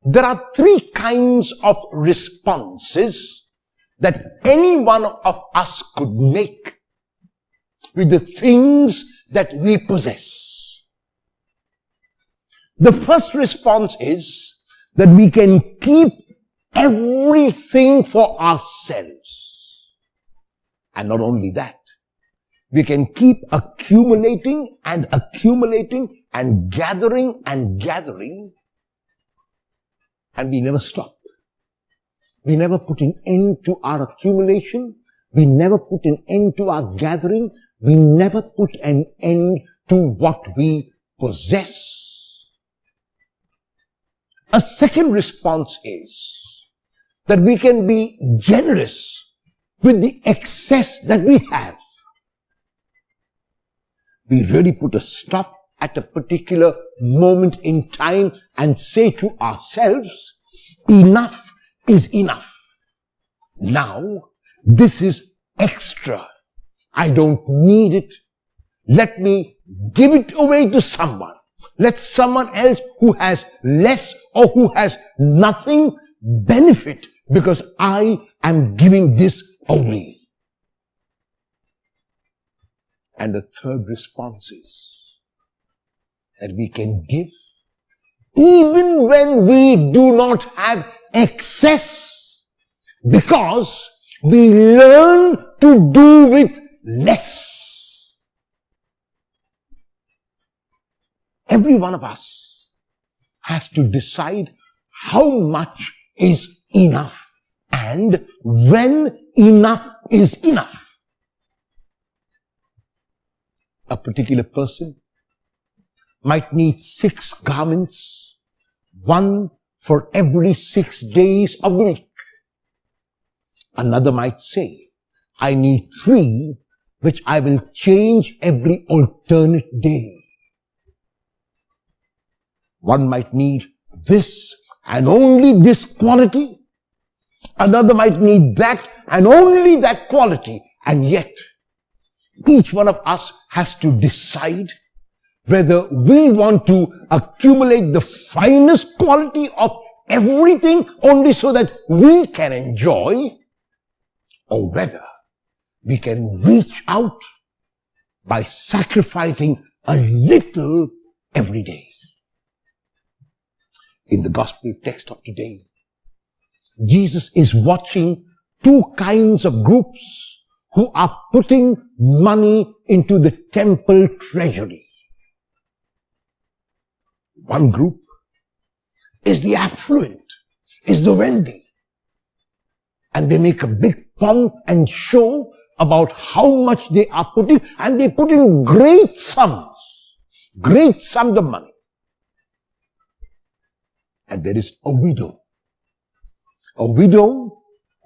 there are three kinds of responses that any one of us could make with the things that we possess. The first response is that we can keep everything for ourselves. And not only that, we can keep accumulating and accumulating and gathering, and we never stop. We never put an end to our accumulation. We never put an end to our gathering. We never put an end to what we possess. A second response is that we can be generous with the excess that we have. We really put a stop at a particular moment in time and say to ourselves, enough is enough. Now, this is extra. I don't need it. Let me give it away to someone. Let someone else who has less or who has nothing benefit because I am giving this away. And the third response is that we can give even when we do not have excess, because we learn to do with less. Every one of us has to decide how much is enough and when enough is enough. A particular person might need 6 garments, one for every 6 days of the week. Another might say, I need 3, which I will change every alternate day. One might need this and only this quality. Another might need that and only that quality. And yet, each one of us has to decide whether we want to accumulate the finest quality of everything only so that we can enjoy, or whether we can reach out by sacrificing a little every day. In the gospel text of today, Jesus is watching 2 kinds of groups who are putting money into the temple treasury. One group is the affluent, is the wealthy. And they make a big pomp and show about how much they are putting, and they put in great sums of money. And there is a widow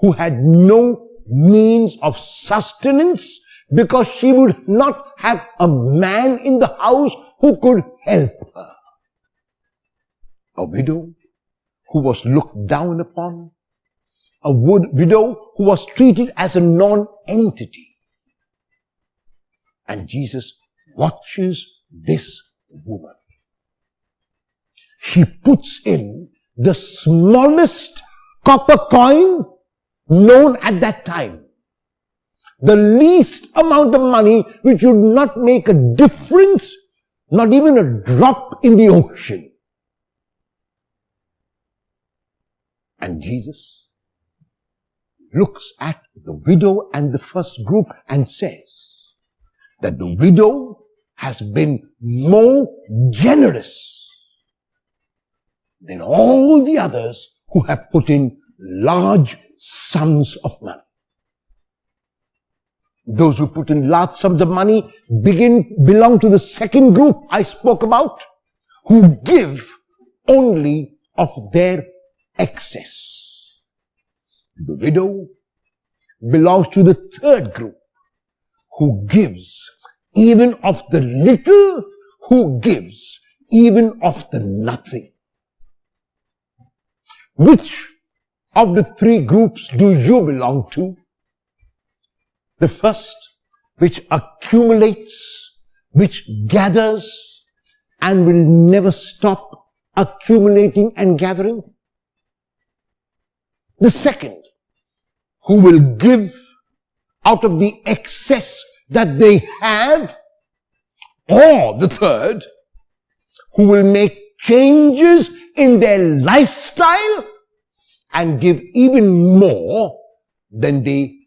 who had no means of sustenance because she would not have a man in the house who could help her. A widow who was looked down upon. A widow who was treated as a non-entity. And Jesus watches this woman. She puts in the smallest copper coin known at that time. The least amount of money which would not make a difference, not even a drop in the ocean. And Jesus looks at the widow and the first group and says that the widow has been more generous than all the others who have put in large sums of money. Those who put in large sums of money belong to the second group I spoke about, who give only of their excess. The widow belongs to the third group, who gives even of the little, who gives even of the nothing. Which of the 3 groups do you belong to? The first, which accumulates, which gathers, and will never stop accumulating and gathering? The second, who will give out of the excess that they have. Or the third, who will make changes in their lifestyle and give even more than they